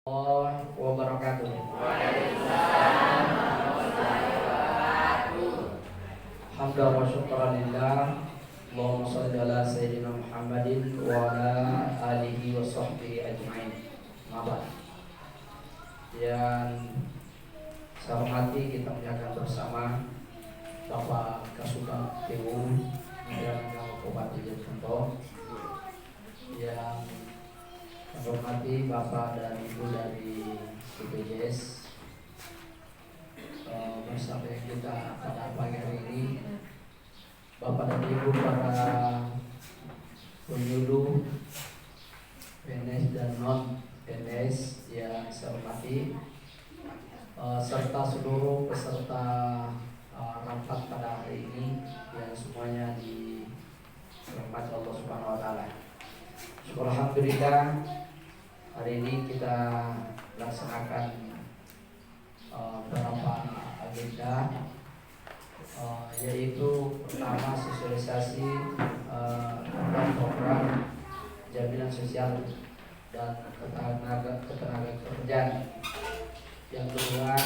Warahmatullahi wabarakatuh. Hamdan wa syukran lillah. Allahumma shalli ala sayyidina Muhammadin wa ala alihi wa sahbihi ajma'in. Maaf. Yang saya hormati, kita muliakan bersama Bapak Kasubag TU dan Bupati Jombang. Yang saya hormati Bapak dan Ibu dari BPJS bersama kita pada pagi hari ini, Bapak dan Ibu para penyuluh PNS dan non PNS yang saya hormati, serta seluruh peserta rapat pada hari ini yang semuanya dirahmati Allah Subhanahu Wa Taala. Alhamdulillah, hari ini kita laksanakan beberapa agenda, yaitu pertama sosialisasi program jaminan sosial dan ketenagakerjaan. Yang kedua,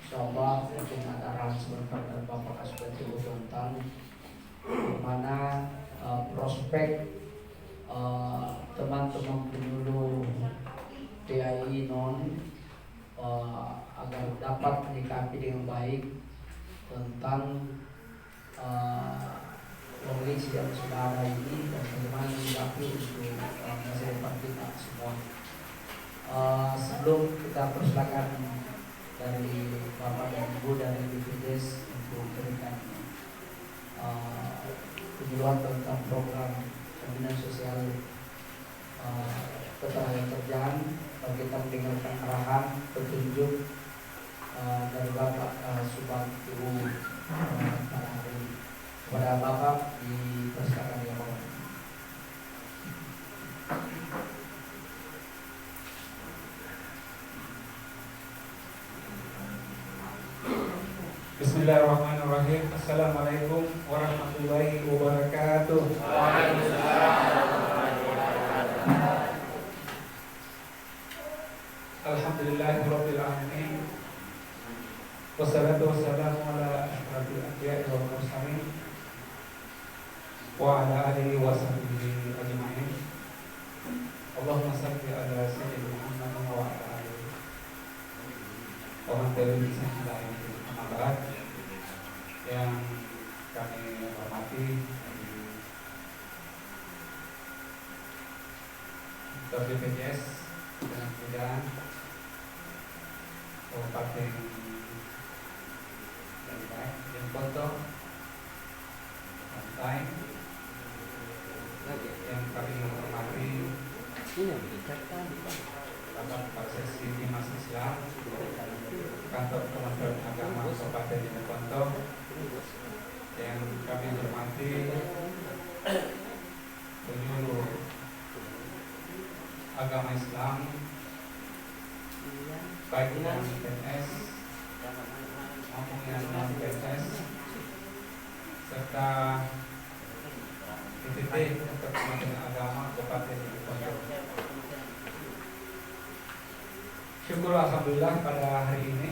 insyaallah mungkin ada arahan sebentar dari Bapak Kasubag tentang bagaimana prospek teman-teman penyuluh PAI non agar dapat menyikapi dengan baik tentang kondisi yang sudah ada ini dan bagaimana menyikapi untuk masa depan kita semua. Sebelum kita persilakan dari Bapak dan Ibu dari BPJS untuk memberikan penyuluhan tentang program jaminan sosial ketenagakerjaan, kita mendengarkan arahan petunjuk dari Bapak Subag TU pada hari ini. Kepada Bapak dipersilakan ya Bapak. Bismillahirrahmanirrahim. Assalamualaikum warahmatullahi wabarakatuh. Alhamdulillahirabbil alamin. Wassalatu wassalamu ala asyrafil anbiya'i wal mursalin wa ala alihi wa sahbihi ajma'in. Allahumma shalli ala sayyidina Muhammad wa ala alihi wa man tabi'ahum ila yaumil qiyamah. Yang kami hormati BPJS dengan kemudahan Kabupaten Jombang, Bantai, yang kami hormati Bapak Sesi Dimas Islam, Kantor Kementerian Agama Kabupaten Jombang, yang kami hormati penyuluh agama Islam, baik yang PNS maupun yang non PNS, serta DPP untuk Kementerian Agama Kabupaten Jombang. Syukur alhamdulillah pada hari ini,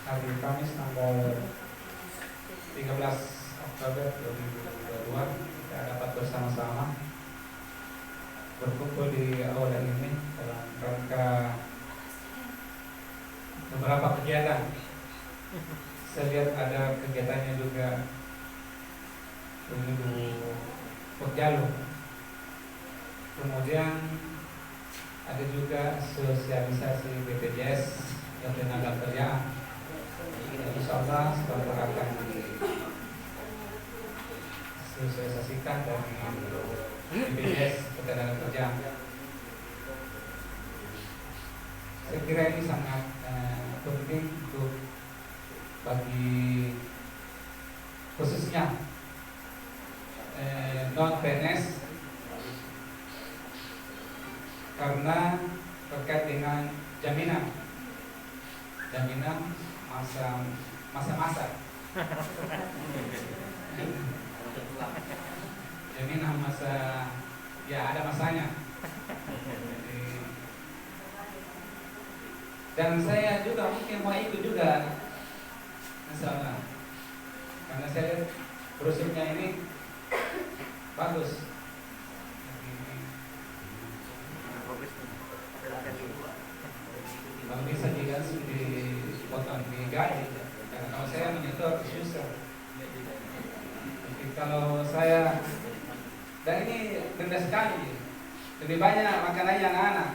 hari Kamis tanggal 13 Oktober 2022, kita dapat bersama-sama berkumpul di aula ini dalam rangka beberapa kegiatan. Saya lihat ada kegiatannya juga penyuluh Pokjalu, kemudian ada juga sosialisasi BPJS yang tenaga kerjaan. Insyaallah sebentar akan disosialisasikan dari BPJS ketenaga kerjaan. Saya kira ini sangat penting untuk bagi khususnya non PNS, karena terkait dengan jaminan masa-masa jaminan masa, ya ada masanya. Jadi Dan saya juga mungkin mau ikut juga, misalnya, karena saya lihat brosurnya ini bagus. Kalau bisa juga dipotong di gaji, karena kalau saya menyetor susah. Jadi kalau saya, dan ini rendah sekali, lebih banyak makanannya anak-anak.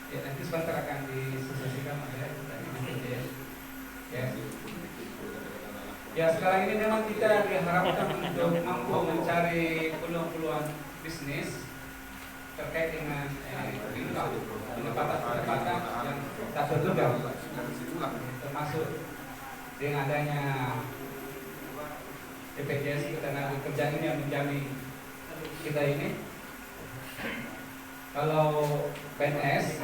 Ya nanti sebentar akan disosiasikan oleh dari BPJS. Ya. Ya sekarang ini memang kita diharapkan untuk mampu mencari peluang-peluang bisnis terkait dengan pendapatan yang tak terduga, termasuk dengan adanya BPJS Ketenagakerjaan ini yang menjamin kita ini. Kalau PNS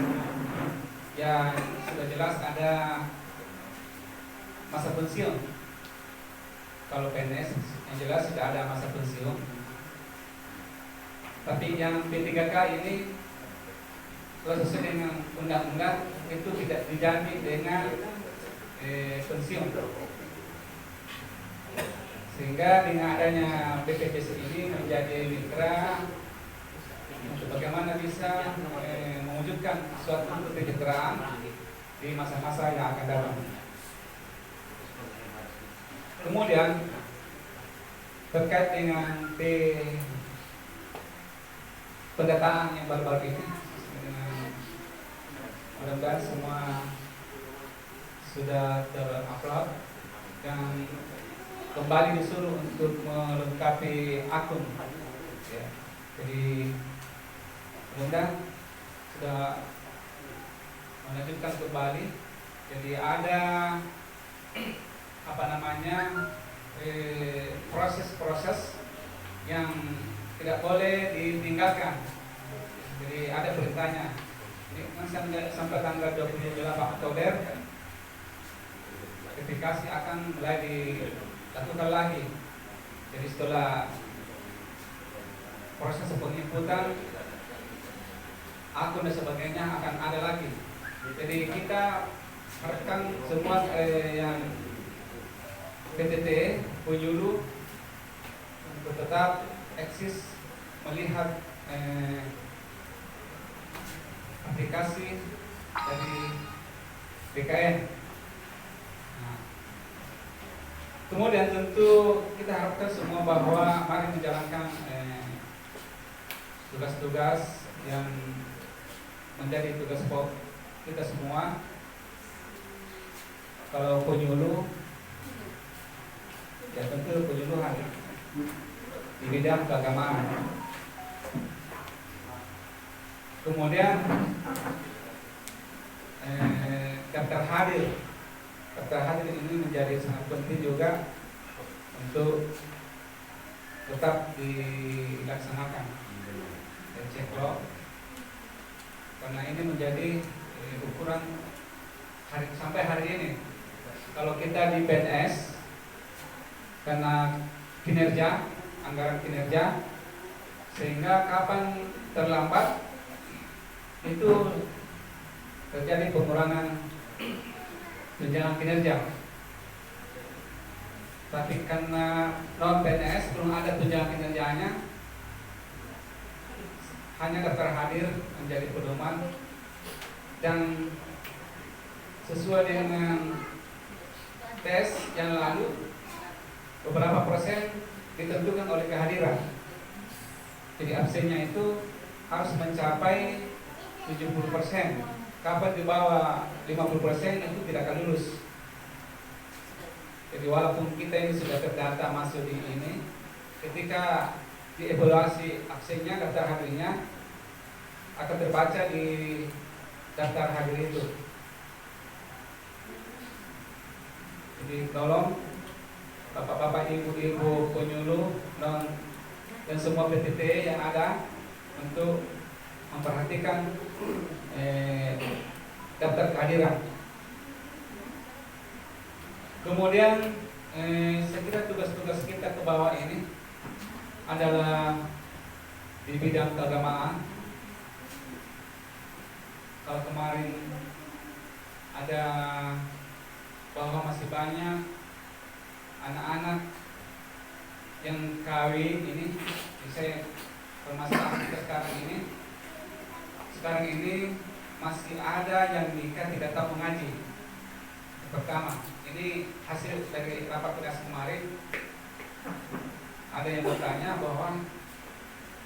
yang sudah jelas ada masa pensiun. Kalau PNS yang jelas sudah ada masa pensiun. Tapi yang P3K ini kalau sesuai dengan undang-undang itu tidak dijamin dengan pensiun. Sehingga dengan adanya BPJS ini menjadi mitra untuk bagaimana bisa mewujudkan suatu kesejahteraan di masa-masa yang akan datang. Kemudian terkait dengan pendataan yang baru-baru ini, mudah-mudahan semua sudah terupload dan kembali disuruh untuk melengkapi akun. Ya. Jadi mudah-mudahan sudah melanjutkan kembali. Jadi ada proses-proses yang tidak boleh ditinggalkan. Jadi ada perintahnya. Ini kan sampai tanggal 28 Oktober verifikasi akan mulai dilakukan lagi. Jadi setelah proses penginputan akun dan sebagainya akan ada lagi. Jadi kita harapkan semua yang PTT penyuluh untuk tetap eksis melihat aplikasi dari BKN. Nah, kemudian tentu kita harapkan semua bahwa mari menjalankan tugas-tugas yang menjadi tugas pokok kita semua. Kalau penyuluh, ya tentu penyuluhan di bidang keagamaan. Kemudian daftar hadir ini menjadi sangat penting juga untuk tetap dilaksanakan dan cek log, karena ini menjadi ukuran sampai hari ini. Kalau kita di PNS karena kinerja, anggaran kinerja, sehingga kapan terlambat itu terjadi pengurangan tunjangan kinerja. Tapi karena non PNS belum ada tunjangan kinerjanya, hanya daftar hadir menjadi pedoman dan sesuai dengan tes yang lalu beberapa persen ditentukan oleh kehadiran. Jadi absennya itu harus mencapai 70%. Kapan di bawah 50% itu tidak akan lulus. Jadi walaupun kita ini sudah terdata masuk di ini, ketika dievaluasi absennya, daftar hadirnya akan terbaca di daftar hadir itu. Jadi tolong bapak-bapak, ibu-ibu penyuluh dan semua PTT yang ada untuk memperhatikan daftar kehadiran. Kemudian saya kira tugas-tugas kita ke bawah ini adalah di bidang keagamaan. Kalau kemarin ada bahwa masih banyak anak-anak yang kawin ini. Saya permasalahan kita sekarang ini masih ada yang nikah tidak tahu mengaji. Pertama, ini hasil dari rapat koordinasi kemarin, ada yang bertanya bahwa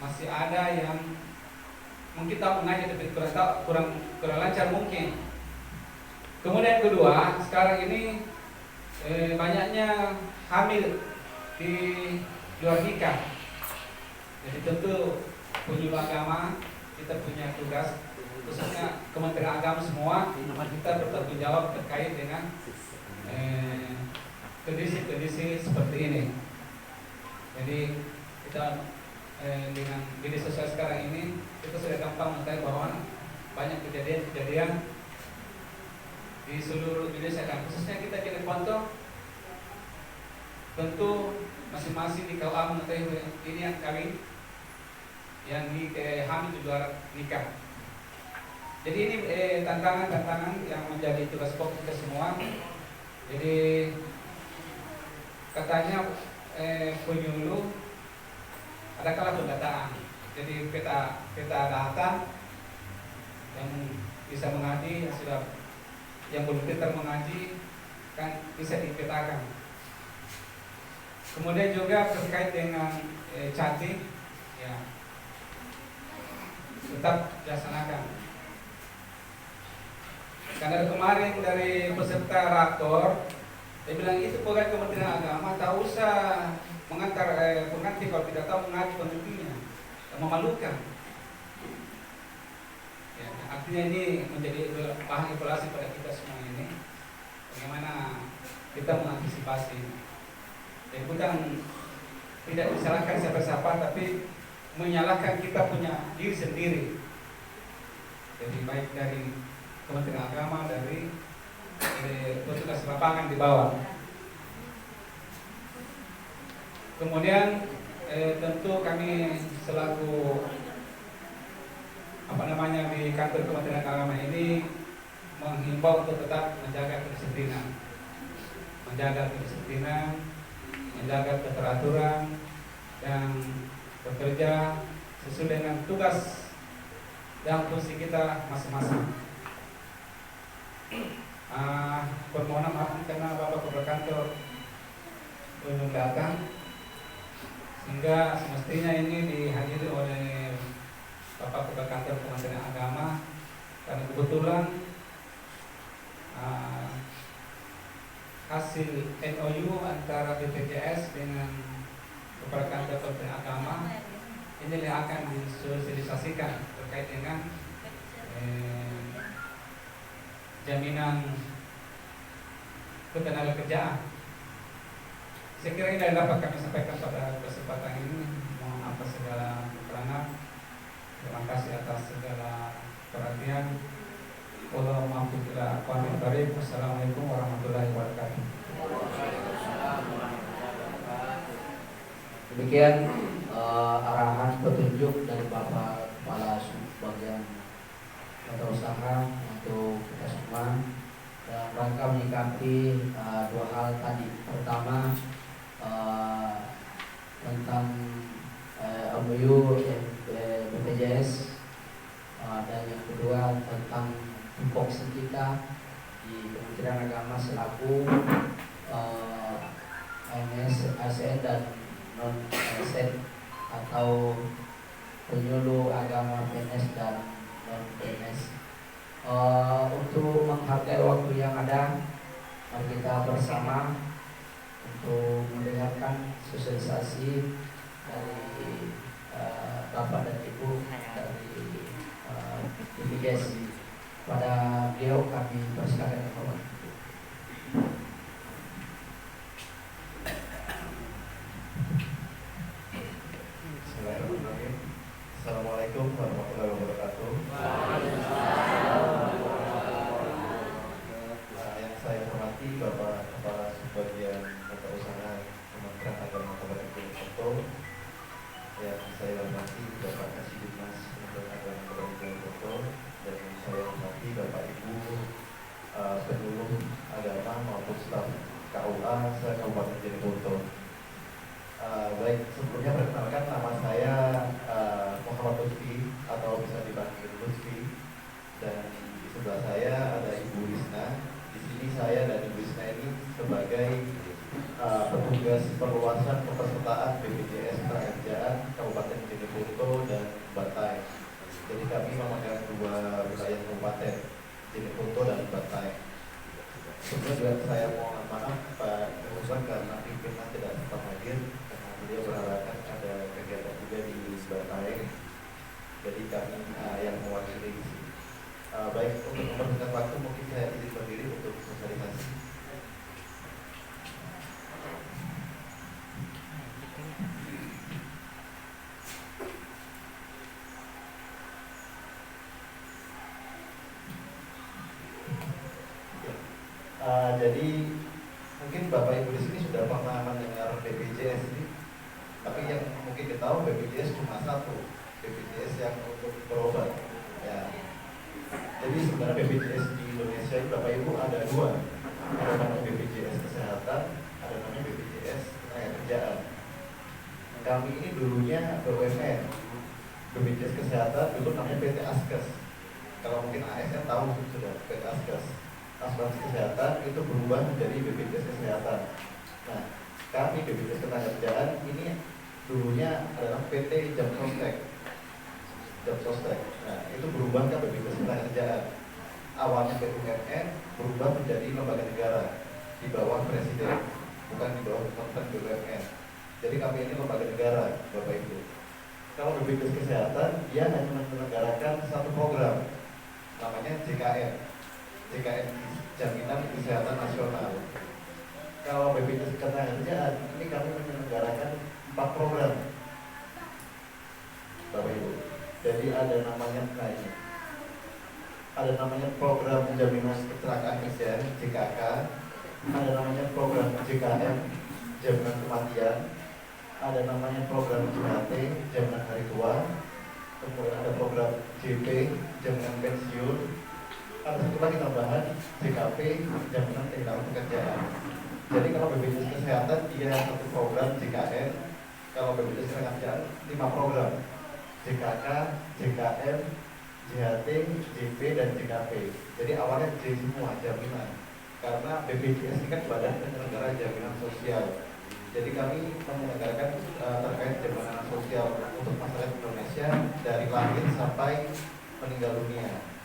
masih ada yang mungkin tahu mengaji tapi kurang lancar mungkin. Kemudian kedua, sekarang ini banyaknya hamil di luar nikah. Jadi tentu penyuluh agama kita punya tugas, khususnya Kementerian Agama semua, kita bertanggung jawab terkait dengan kondisi seperti ini. Jadi kita dengan media sosial sekarang ini kita sudah gampang mengetahui bahwa banyak kejadian-kejadian di seluruh Indonesia, dan khususnya kita di Ponto. Tentu masing-masing di KUA mengetahui ini yang kawin, yang hamil di luar nikah. Jadi ini tantangan yang menjadi tugas pokok kita semua. Jadi katanya penyuluh ada kala pendataan. Jadi peta data yang bisa mengaji, yang belum pintar mengaji kan bisa dipetakan. Kemudian juga terkait dengan chatting, ya tetap dilaksanakan. Karena kemarin dari peserta rakor, dia bilang itu pegawai Kementerian Agama tak usah mengantar pengantin kalau tidak tahu mengaji penghentinya, memalukan. Ya, artinya ini menjadi bahan evaluasi pada kita semua ini, bagaimana kita mengantisipasi. Jadi bukan tidak disalahkan siapa-siapa, tapi menyalahkan kita punya diri sendiri. Jadi baik dari Kementerian Agama, dari petugas lapangan di bawah. Kemudian tentu kami selaku di kantor Kementerian Agama ini menghimbau untuk tetap menjaga kedisiplinan, menjaga keteraturan, dan bekerja sesuai dengan tugas dan fungsi kita masing-masing. Permohonan maaf karena Bapak Kepala Kantor belum datang, sehingga semestinya ini dihadiri oleh Bapak Kepala Kantor Kementerian Agama, karena kebetulan hasil MOU antara BPJS dengan Kepala Kantor Kementerian Agama ini yang akan disosialisasikan terkait dengan jaminan ketenagakerjaan. Saya kira ini dapat kami sampaikan pada kesempatan ini. Mohon atas segala kekurangan. Terima kasih atas segala perhatian. Wassalamualaikum warahmatullahi wabarakatuh. Demikian arahan petunjuk dari Bapak Kepala Bagian Tata Usaha untuk kita semua dalam rangka menyikapi dua hal tadi. Pertama tentang MOU BPJS, dan yang kedua tentang tupoksi kita di Kementerian Agama selaku ASN dan non ASN atau penyuluh agama PNS dan non PNS. Untuk menghargai waktu yang ada, mari kita bersama untuk mendengarkan sosialisasi dari Bapak dan Ibu dari BPJS. Pada beliau kami persilakan informasi. Bismillahirrahmanirrahim. Assalamualaikum warahmatullahi wabarakatuh. Yang saya hormati Bapak Kepala Subbagian Tata Usaha Kementerian Agama Kabupaten Ponto. Yang saya hormati Bapak Kasih Dinas Kementerian Agama Kabupaten Ponto. Dan yang saya hormati Bapak Ibu KUA se-Kabupaten Jeneponto. Baik, sebelumnya perkenalkan nama saya Muhammad Lutfi atau bisa dipanggil Lutfi, dan di sebelah saya ada Ibu Risna. Di sini saya dan Ibu Risna ini sebagai petugas perluasan kepesertaan BPJS Ketenagakerjaan Kabupaten Jeneponto dan Bantaeng. Jadi kami memegang dua wilayah kabupaten, Jeneponto dan Bantaeng. Sebelumnya saya mohon maaf Pak Ustaz karena pimpinan tidak sempat hadir, karena beliau berhalangan ada kegiatan juga di Bantaeng. Jadi kami yang mewakili di sini. Baik, untuk mempersingkat waktu mungkin saya izin berdiri untuk sosialisasi. Jadi mungkin Bapak Ibu di sini sudah pernah mendengar BPJS ini, tapi yang mungkin kita tahu BPJS cuma satu, BPJS yang untuk berobat. Ya. Jadi sebenarnya BPJS di Indonesia itu Bapak Ibu ada dua, ada namanya BPJS Kesehatan, ada namanya BPJS Ketenagakerjaan. Kami ini dulunya BUMN, BPJS Kesehatan dulu namanya PT Askes. Kalau mungkin ASN tahu sudah PT Askes. Asuransi Kesehatan itu berubah menjadi BPJS Kesehatan. Nah, kami BPJS Ketenagakerjaan ini dulunya adalah PT Jamsostek. Nah, itu berubah ke BPJS Ketenagakerjaan. Awalnya BUMN berubah menjadi lembaga negara di bawah presiden, bukan di bawah Kementerian BUMN. Jadi kami ini lembaga negara, Bapak Ibu. Kalau BPJS Kesehatan, dia hanya menyelenggarakan satu program, namanya JKN. JKN Jaminan Kesehatan Nasional. Kalau BPJS Ketenagakerjaan ini kami menyelenggarakan 4 program, Bapak Ibu. Jadi ada namanya ada namanya program jaminan kecelakaan kerja JKK, ada namanya program JKM jaminan kematian, ada namanya program JHT jaminan hari tua, kemudian ada program JP jaminan pensiun. Ada satu lagi tambahan JKP jaminan kehilangan pekerjaan. Jadi kalau BPJS Kesehatan dia satu program JKN, kalau BPJS Ketenagakerjaan 5 program JKK, JKM, JHT, JP dan JKP. Jadi awalnya J semua jaminan, karena BPJS ini kan badan penyelenggara jaminan sosial. Jadi kami menyelenggarakan terkait jaminan sosial untuk masyarakat Indonesia dari lahir sampai meninggal dunia.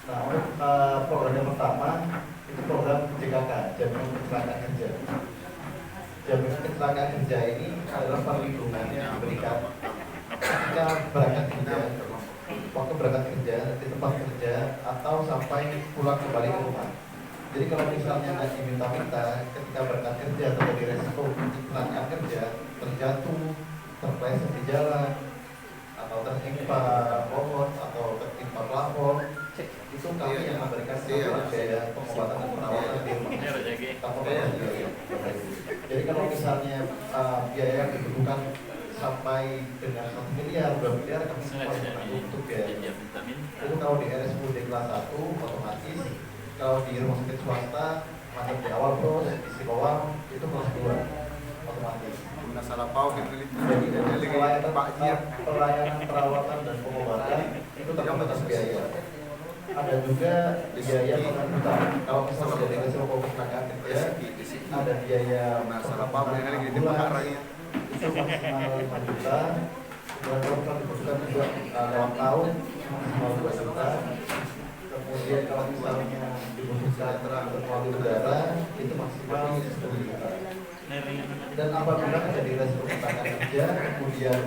Nah, untuk program yang pertama itu program JKK, jaminan kecelakaan kerja. Jaminan kecelakaan kerja ini adalah perlindungan yang diberikan ketika berangkat kerja, waktu berangkat kerja di tempat kerja atau sampai pulang kembali ke rumah. Jadi kalau misalnya nggak diminta-minta, ketika berangkat kerja terjadi resiko kecelakaan kerja, terjatuh, terpleset di jalan, atau tertimpa pohon atau tertimpa plafon, itu kami yang memberikan biaya pengobatan dan perawatan di rumah. Jadi kalau misalnya biaya yang dibutuhkan sampai dengan 1 miliar, 2 miliar, kami semua menanggung untuk biaya. Itu kalau di RSUD kelas 1 otomatis, kalau di rumah sakit swasta macam di awal bro, di Siloam itu kelas 2 otomatis. Jadi pelayanan perawatan dan pengobatan itu terbatas biaya. Ada juga biaya pengangkutan. Kalau misalnya dari resiko kecelakaan kerja, ada biaya pengangkutan ambulans itu maksimal 5 juta. Dan kalau dibutuhkan juga dalam tahun maksimal 2 juta. Kemudian kalau misalnya dibutuhkan untuk melalui udara itu maksimal 10 juta. Dan apabila terjadi resiko kecelakaan kerja, kemudian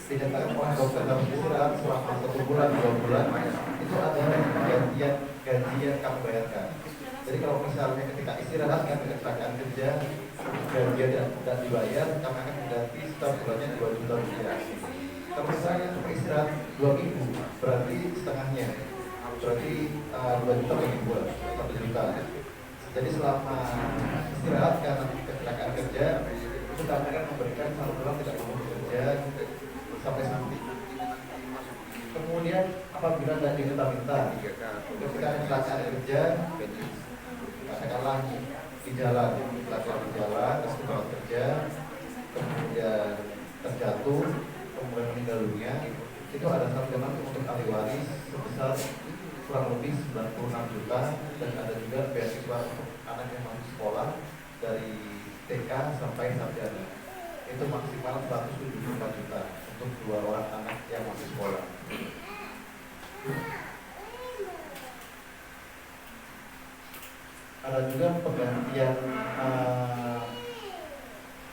dinyatakan oleh dokter harus istirahat selama 1 bulan, 2 bulan, itu ada gantian gaji yang kami bayarkan. Jadi kalau misalnya ketika istirahat karena kecelakaan kerja, gaji tidak dibayar, kami akan mengganti setiap bulannya 2 juta rupiah. Kalau misalnya istirahat 2 minggu, berarti setengahnya, berarti 2 juta bagi 2, 1 juta. Jadi selama istirahat karena kecelakaan kerja, itu kami akan memberikan 1 bulan tidak mau bekerja sampai nanti. Kemudian apabila tidak diminta-minta, ketika kecelakaan kerja, katakanlah di jalan, kecelakaan di jalan, tempat kerja, kemudian terjatuh, kemudian meninggal dunia, itu ada santunan untuk ahli waris sebesar kurang lebih 96 juta, dan ada juga beasiswa untuk anak yang masih sekolah dari TK sampai sarjana. Itu maksimal 174 juta untuk 2 orang anak yang masih sekolah. Ada juga penggantian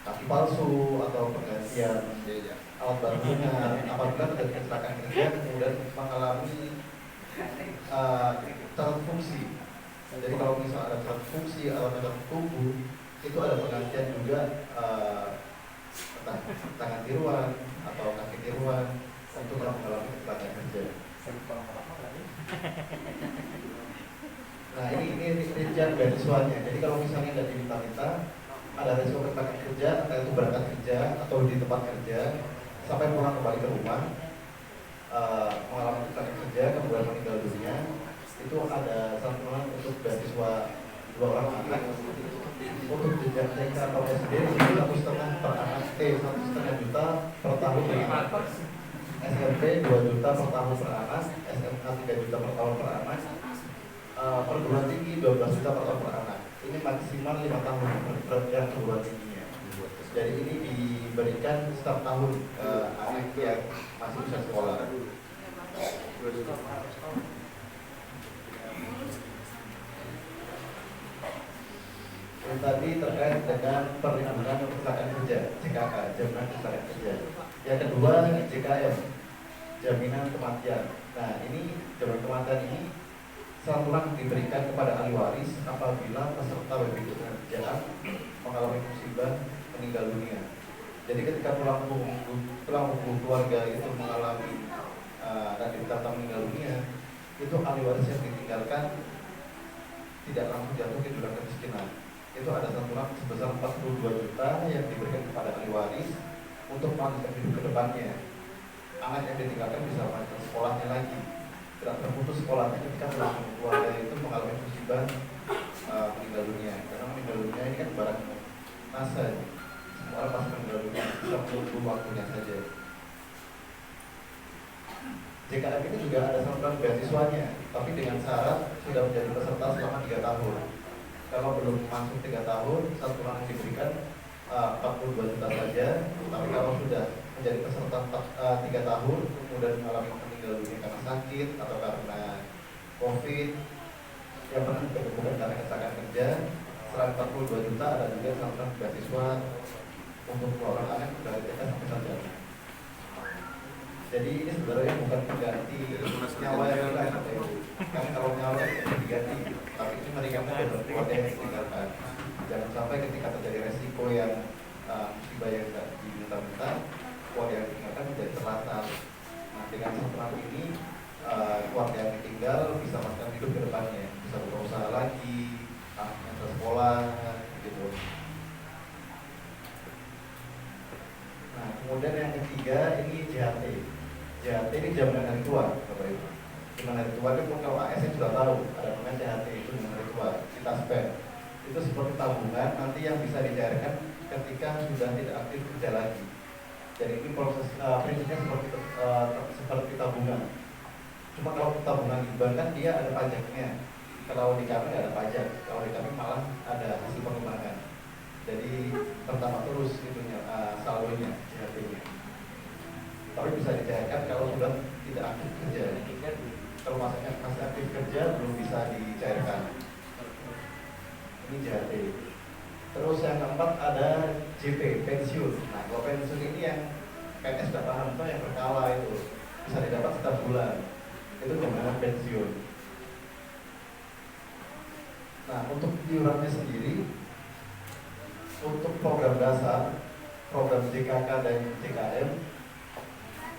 kaki palsu atau penggantian alat bantunya apabila terjadi kecelakaan kerja kemudian mengalami cacat fungsi. Jadi kalau misalnya ada cacat fungsi atau cacat tubuh, itu ada penggantian juga tangan tiruan atau kaki tiruan untuk orang mengalami kecelakaan kerja. Nah ini rincian beasiswanya. Jadi kalau misalnya tidak diminta-minta, ada resiko kecelakaan kerja, entah itu berangkat kerja atau di tempat kerja sampai pulang kembali ke rumah, mengalami kecelakaan kerja kemudian meninggal dunia, itu ada santunan untuk beasiswa 2 orang anak untuk jenjang TK atau SD 1,5 per anak, 1,5 juta per tahun per anak, SMP 2 juta per tahun per anak, SMA 3 juta per tahun per anak, perguruan tinggi 12 juta per tahun per anak. Ini maksimal 5 tahun yang perguruan tingginya. Jadi ini diberikan setiap tahun anak yang masih bisa sekolah. Yang tadi terkait dengan perlindungan kecelakaan kerja, JKK, jaminan kecelakaan kerja. Yang kedua JKM, jaminan kematian. Nah ini jaminan kematian ini santunan diberikan kepada ahli waris apabila peserta BPJS mengalami musibah meninggal dunia. Jadi ketika tulang punggung keluarga itu mengalami dan dikata meninggal dunia, itu ahli waris yang ditinggalkan tidak langsung jatuh ke jurang kemiskinan. Itu ada santunan sebesar 42 juta yang diberikan kepada ahli waris untuk melanjutkan hidup ke depannya. Anak yang ditinggalkan bisa melanjutkan sekolahnya lagi, tidak terputus sekolahnya ketika keluarga itu mengalami musibah meninggal dunia. Karena meninggal dunia ini kan barang masa, semua orang pasti meninggal dunia, bisa menunggu waktunya saja. JKM ini juga ada santunan beasiswanya, tapi dengan syarat sudah menjadi peserta selama 3 tahun. Kalau belum masuk 3 tahun, santunan yang diberikan 42 juta saja. Tapi kalau sudah menjadi peserta 3 tahun, kemudian mengalami meninggal dunia karena sakit atau karena COVID, yang pernah bukan karena kecelakaan kerja, selain 42 juta ada juga santunan beasiswa untuk orang anak dari TK sampai sarjana. Jadi ini sebenarnya bukan mengganti nyawa yang hilang, karena kalau nyawa itu diganti, tapi ini mereka dan keluarga yang ditinggalkan. Jangan sampai ketika terjadi resiko yang musibah yang tidak diminta-minta, keluarga yang ditinggalkan menjadi terlantar. Nah dengan santunan ini keluarga yang ditinggal bisa melakukan hidup ke depannya, bisa berusaha lagi, anaknya ke sekolah, gitu. Nah kemudian yang ketiga ini JHT. JHT ini jaminan hari tua, Bapak Ibu. Jaminan hari tua itu kalau ASN sudah tahu ada namanya JHT, itu jaminan hari tua, kita spend. Itu seperti tabungan nanti yang bisa dicairkan ketika sudah tidak aktif kerja lagi. Jadi ini proses prinsipnya seperti tabungan. Cuma kalau tabungan di bank kan dia ada pajaknya. Kalau di kami ada pajak, kalau di kami malah ada hasil pengembangan. Jadi pertama terus itunya saldonya, JHT-nya. Tapi bisa dicairkan kalau sudah tidak aktif kerja. Kalau masih aktif kerja belum bisa dicairkan. Ini JHT. Terus yang keempat ada JP, pensiun. Nah kalau pensiun ini yang PNS sudah paham itu yang berkala itu bisa didapat setiap bulan. Itu jaminan pensiun. Nah untuk iurannya sendiri, untuk program dasar, program JKK dan JKM,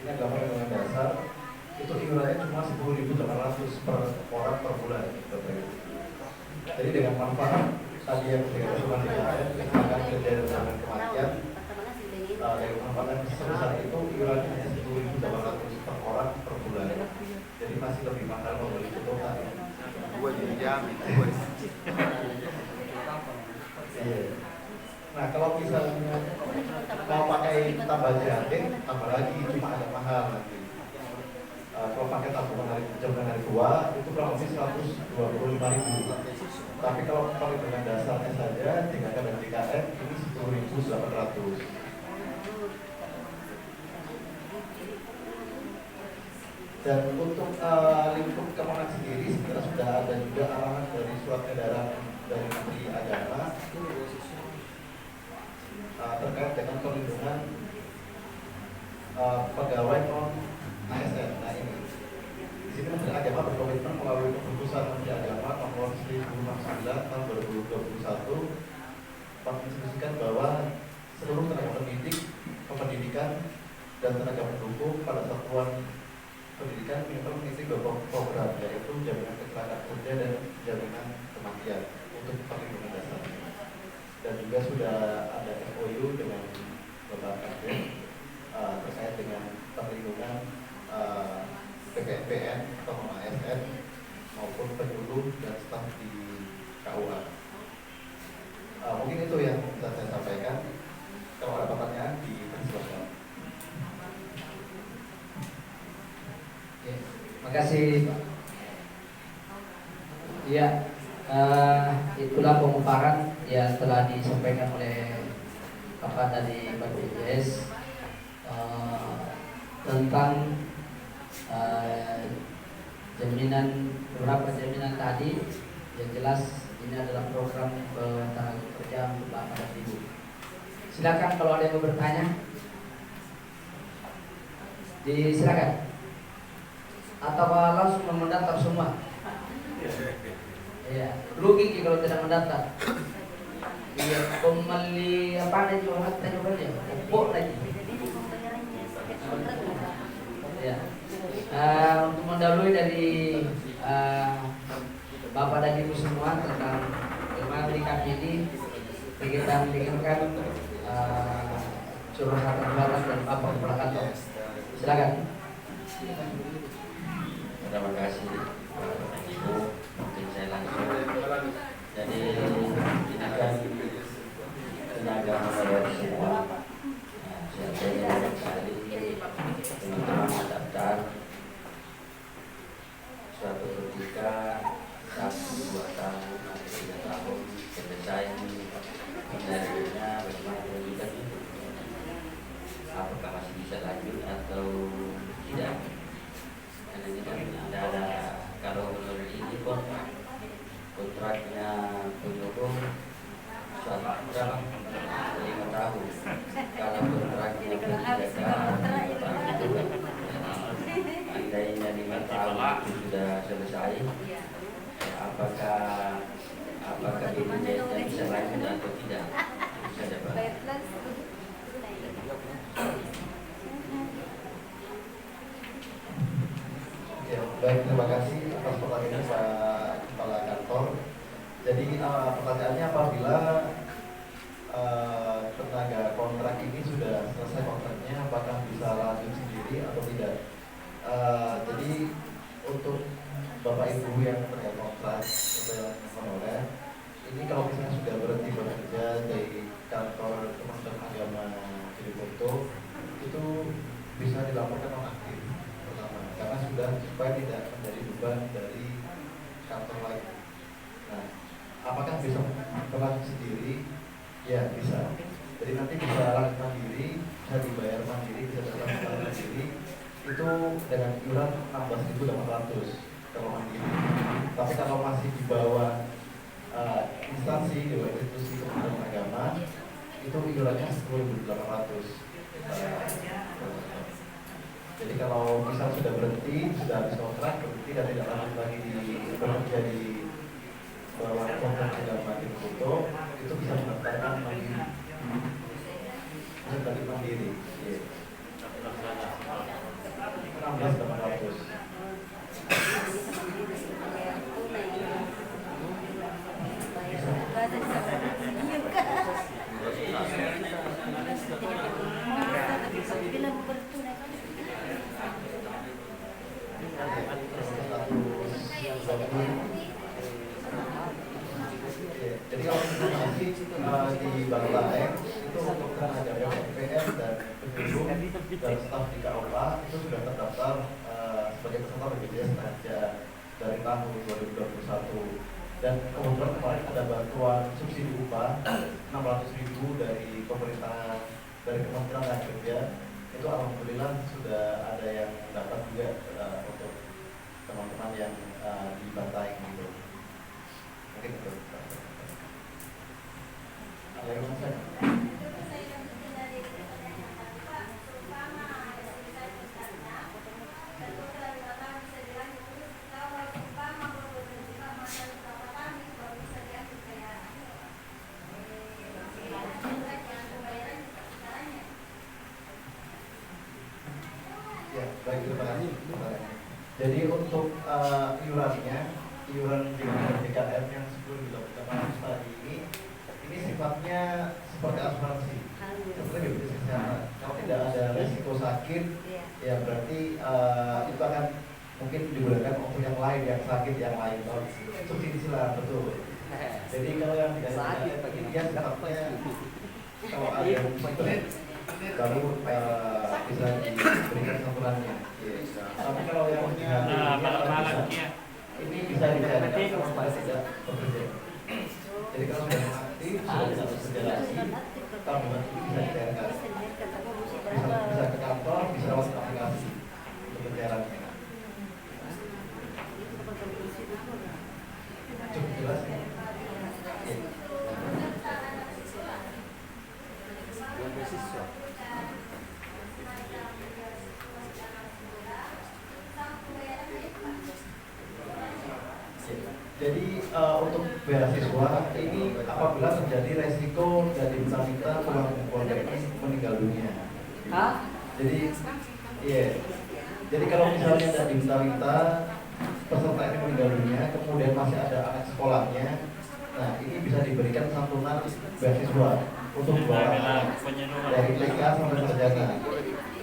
ini adalah perlindungan dasar, itu iurannya cuma 10.800 per orang per bulan. Jadi dengan manfaat tadi yang kita cuma kecelakaan kerja dan jaminan kematian, dari manfaat yang sebesar itu iurannya hanya 10.800 per orang per bulan. kalau misalnya mau pakai tambah JHT, tambah lagi cuma agak mahal nanti. Kalau pakai jaminan hari tua itu kurang lebih 125.000. Tapi kalau perlindungan dasarnya saja dengan dan JKN ini 10.800. Dan untuk lingkup Kemenak sendiri sebenarnya sudah ada juga arahan dari surat edaran dari Menteri Agama terkait dengan perlindungan pegawai non ASN. Nah ini, di sini Menteri Agama berkomitmen melalui keputusan Menteri Agama nomor 1069 tahun 2021 menginstruksikan bahwa seluruh tenaga pendidik, kependidikan dan tenaga pendukung pada satuan pendidikan minimal mengisi dua program, yaitu jaminan kecelakaan kerja dan jaminan kematian untuk perlindungan dasar. Dan juga sudah ada MOU dengan Bapak Kadin terkait dengan perlindungan PPNPN atau ASN maupun penyuluh dan staf di KUA. Mungkin itu yang bisa saya sampaikan. Kalau ada pertanyaan dipersilakan. Terima kasih, Pak. Ya, itulah pemaparan yang telah disampaikan oleh Bapak dari BPJS tentang jaminan, beberapa jaminan tadi. Yang jelas ini adalah program tenaga kerja untuk Bapak dan Ibu. Silakan kalau ada yang mau bertanya, disilakan. Atau langsung mendaftar semua? Iya, rugi kalau tidak mendaftar. Iya, kembali apa nih jualan tanya ya, pupuk lagi. Ya, untuk mendahului dari Bapak dan Ibu semua tentang bagaimana kami ini kita mendengarkan curhatan-curhatan dan Bapak Kepala Kantor. Silakan. Terima kasih Bapak Ibu. Mungkin saya langsung. Jadi ini kan tenaga merawat semua. Siapa yang mencari teman-teman mendaftar suatu ketika 1-2 tahun atau 3 tahun selesai pencariannya bagaimana kelanjutan itu, apakah masih bisa lanjut atau tidak. Karena ini kan tidak ada, kalau menurut ini kontraknya penyokong suatu berapa 5 tahun. Kalau kontraknya penjagaan itu andainya 5 tahun itu sudah selesai, apakah BPJS bisa lanjut atau tidak? Bisa dapat. Ya, baik, terima kasih atas pertanyaan Pak Kepala Kantor. Jadi pertanyaannya apabila tenaga kontrak ini sudah selesai kontraknya, apakah bisa lanjut sendiri atau tidak? Jadi untuk Bapak Ibu yang terkait kontrak atau yang honorer, ini kalau misalnya sudah berhenti bekerja dari kantor Kementerian Agama Cirebon, itu bisa dilaporkan nonaktif pertama, karena sudah supaya tidak menjadi beban dari kantor lain. Nah, apakah bisa berlanjut sendiri? Ya, bisa. Jadi nanti bisa lanjut mandiri, bisa dibayar mandiri, bisa datang mandiri. Itu dengan iuran 16.800 kalau mandiri. Tapi kalau masih di bawah instansi, di bawah institusi Kementerian Agama, itu iurannya 10.800. Jadi kalau misal sudah berhenti, sudah habis kontrak, berhenti dan tidak lanjut lagi bekerja di bawah kontrak agama di foto, itu bisa mendaftarkan mandiri. Bisa tadi mandiri. 16.800. Jadi kalau masih di Bangladesh dan staf di KUA itu sudah terdaftar sebagai peserta BPJS Tenaga dari tahun 2021. Dan kemudian kemarin ada bantuan subsidi upah 600.000 dari pemerintah, dari Kementerian Tenaga Kerja. Itu alhamdulillah sudah ada yang dapat juga untuk teman-teman yang di Bantaeng gitu. Mungkin itu. Ada yang mau saya? Ya, baik, terima kasih. Jadi untuk iurannya, iuran JKN yang 10.800 tadi ini sifatnya seperti asuransi, seperti BPJS Kesehatan. Kalau tidak ada resiko sakit, ya berarti itu akan mungkin digunakan untuk yang lain, yang sakit yang lain. Subsidi silang, betul. Jadi kalau yang tidak sakit, ini dia sifatnya kalau ada yang baru bisa diberikan santunan. Tapi kalau yang ini bisa dicari kalau tidak bekerja. Jadi kalau sudah aktif, sudah bisa bekerja lagi, tabungan ini bisa dicairkan. Bisa ke kantor, bisa lewat aplikasi untuk pencairannya. Cukup jelas ya? Jadi untuk beasiswa ini apabila terjadi resiko dari minta uang keluarga ini meninggal dunia. Jadi, jadi kalau misalnya ada diminta peserta ini meninggal dunia, kemudian masih ada anak sekolahnya, nah ini bisa diberikan santunan beasiswa untuk dua orang dari TK sampai sarjana,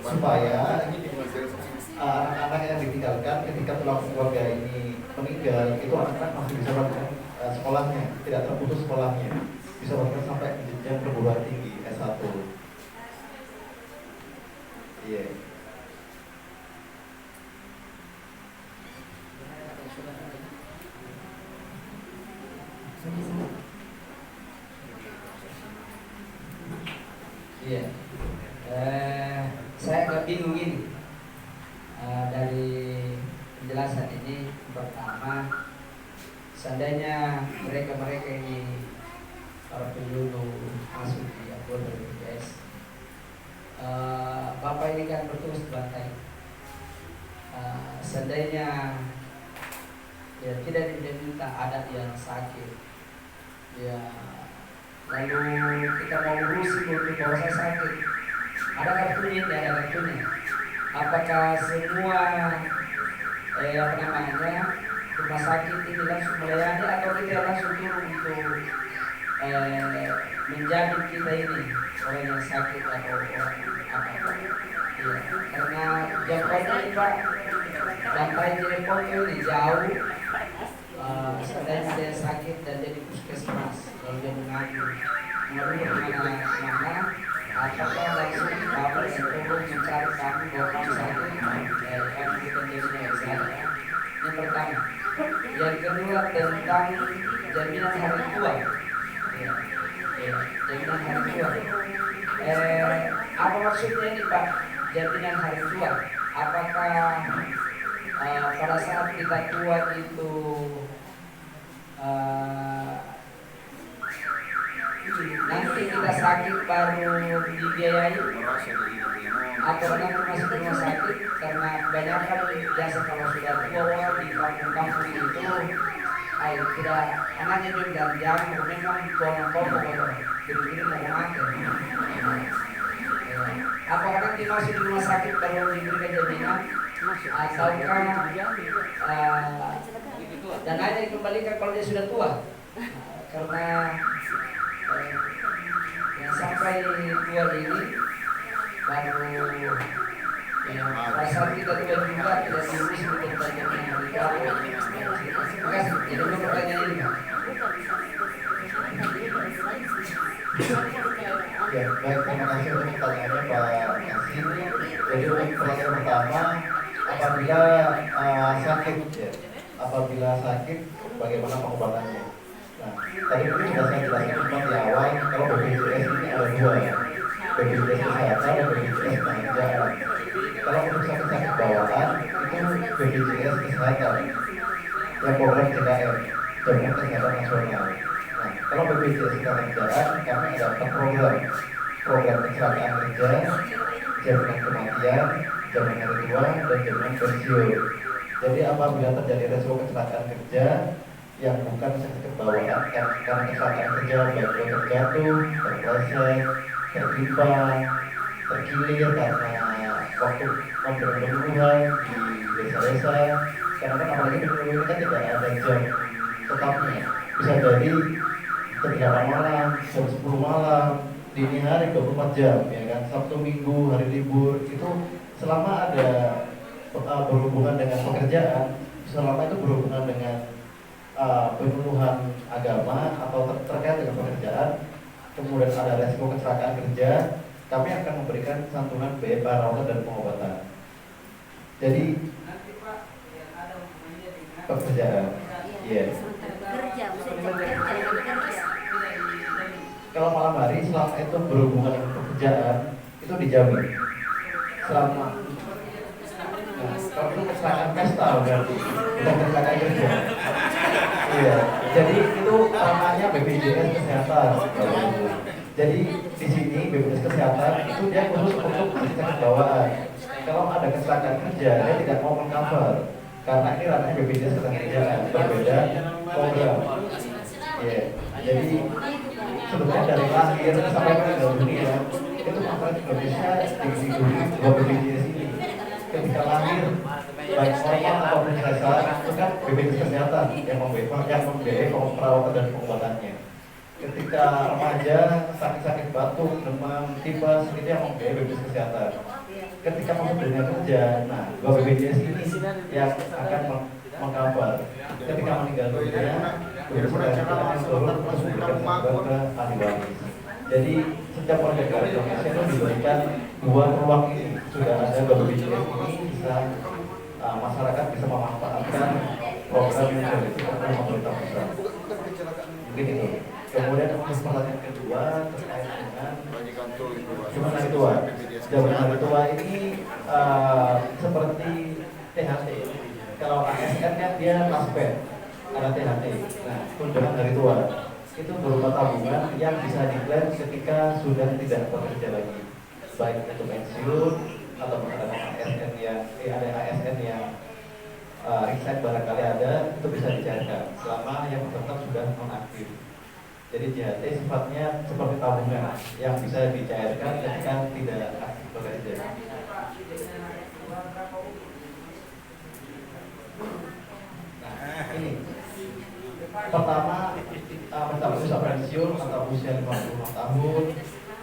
supaya anak-anak yang ditinggalkan ketika tulang keluarga ini meninggal, itu anak-anak masih bisa melakukan sekolahnya, tidak terputus sekolahnya, bisa bahkan sampai jenjang perguruan tinggi S1. Iya. Iya. Saya agak bingung ini. Dari penjelasan ini, pertama, seandainya mereka ini para penyuluh masuk di akun BPJS, Bapak ini kan bertugas di Bantaeng. Seandainya ya tidak diminta adat yang sakit, ya lalu kita mau urusi untuk bahwa saya sakit, ada kartunya, tidak ada kartunya. Apakah semua rumah sakit ini langsung melayani atau kita langsung turun untuk menjamin kita ini orang yang sakit atau orang apa? Ya, karena jangkauan ini Pak, Bantaeng telepon ini jauh. Seandainya ada yang sakit dan jadi puskesmas, lalu dia mengadu kemana, apakah langsung Bapak yang turun mencari kami bahwa kami sakit, kami dikontrolnya kesehatan. Yang pertama. Yang kedua tentang jaminan hari tua. Jaminan hari tua. Apa maksudnya ini Pak? Jaminan hari tua. Apakah pada saat kita tua itu nanti kita sakit baru dibiayai, atau nanti masuk rumah sakit? Karena banyak kan biasa kalau sudah tua di kampung-kampung itu tidak anaknya juga jangan memang tolong kalau begini mau mati. Apakah nanti masuk di rumah sakit kalau diberikan jaminan, ataukah dananya dikembalikan kalau dia sudah tua? Karena yang sampai tua ini baru pasal kita tua juga tidak diurus untuk pertanyaan yang berikutnya. Terima kasih. Jadi pertanyaan ini. Ya, baik, terima kasih untuk pertanyaannya Pak Yasin. Jadi untuk pertanyaan pertama, apabila sakit ya, apabila sakit bagaimana pengobatannya? Nah, tadi mungkin sudah saya jelaskan di awal kalau BPJS ini ada dua ya, BPJS kesehatan dan BPJS ketenagakerjaan. Kalau untuk sakit-sakit bawaan itu BPJS kesehatan yang program JKN, Jaminan Kesehatan Nasional. Nah, kalau BPJS ketenagakerjaan kami ada 4 program kecelakaan kerja, jaminan kematian, jaminan hari tua, dan jaminan pensiun. Jadi apabila terjadi resiko kecelakaan kerja yang bukan sakit bawaan karena kecelakaan kerja baik terjatuh, terpleset, tertimpa, terkilir karena waktu pembunuhan di desa-desa, karena kan apalagi pembunuhan ini kan tidak ada jam tetapnya, bisa jadi jam 8 malam, jam 10 malam, dini hari 24 jam, ya kan, Sabtu Minggu, hari libur, itu selama ada berhubungan dengan pekerjaan, selama itu berhubungan dengan pemenuhan agama atau terkait dengan pekerjaan, kemudian ada resiko kecelakaan kerja, kami akan memberikan santunan biaya perawatan dan pengobatan. Jadi pekerjaan, iya. Kalau malam hari selama itu berhubungan dengan pekerjaan itu dijamin. Selama kalau itu kecelakaan pesta berarti bukan kecelakaan kerja. Iya, jadi itu namanya BPJS kesehatan. Jadi di sini BPJS kesehatan itu dia khusus untuk sakit bawaan. Kalau ada kecelakaan kerja dia tidak mau mengcover karena ini ranahnya BPJS ketenagakerjaan, berbeda program. Iya, jadi sebetulnya dari lahir sampai meninggal dunia itu masyarakat Indonesia dilindungi dua BPJS ini. Ketika lahir baik normal ataupun sesar itu kan BPJS kesehatan yang membiayai perawatan dan pengobatannya. Ketika remaja sakit-sakit batuk, demam, tipes itu yang membiayai BPJS kesehatan. Ketika masuk dunia kerja, nah dua BPJS ini yang akan mengcover. Ketika meninggal dunia, BPJS kesehatan yang turun terus memberikan ke ahli waris. Jadi setiap warga negara Indonesia itu diberikan dua peluang ini. Sudah ada BPJS ini bisa masyarakat bisa memanfaatkan program yang sudah ditentukan oleh pemerintah pusat. Mungkin itu. Kemudian untuk pertanyaan kedua terkait dengan jaminan hari tua. Jaminan hari tua ini seperti THT. Kalau ASN kan dia laspet, ada THT. Nah, tunjangan hari tua itu berupa tabungan yang bisa diklaim ketika sudah tidak bekerja lagi, baik itu pensiun atau ada ASN yang resign barangkali ada, itu bisa dicairkan selama yang bersangkutan sudah nonaktif. Jadi JHT sifatnya seperti tabungan yang bisa dicairkan ketika tidak aktif bekerja. Nah, ini pertama usia pensiun atau usia 50 tahun,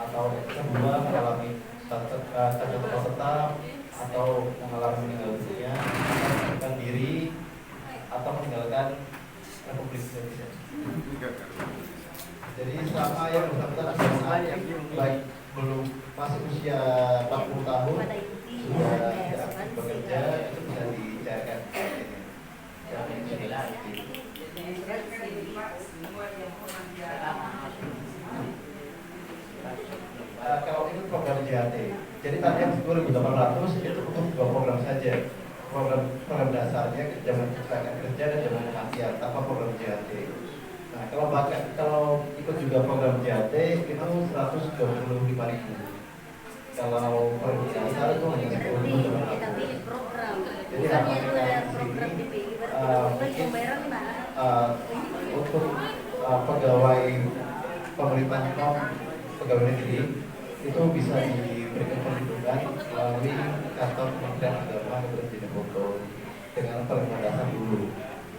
atau kedua mengalami cacat tetap atau mengalami meninggal dunia, meninggalkan diri atau meninggalkan Republik Indonesia. Jadi selama yang bersangkutan baik belum masih usia 40 tahun sudah tidak aktif bekerja, itu bisa dicairkan. Kalau itu program JHT, jadi tadi yang 10.800 itu untuk dua program saja. Program dasarnya jaminan kecelakaan kerja dan jaminan kematian tanpa program JHT. Nah, kalau ikut juga program JHT itu 125.000. Kalau program dasar itu hanya 10.000. Tapi program. Jadi harapannya program DPI untuk pegawai pemerintah non pegawai negeri itu bisa diberikan perlindungan melalui kantor Kementerian Agama kemudian jadi foto dengan perlindungan dasar dulu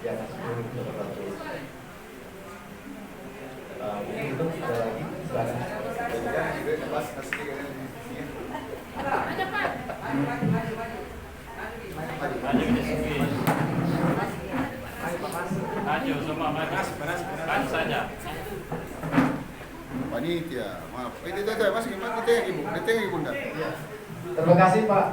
yang 10.800. Mungkin itu ada lagi silakan. Maju semua maju saja. Panitia, maaf. Itu aja Mas, gimana Ibu? Ibu enggak? Ya. Terima kasih Pak.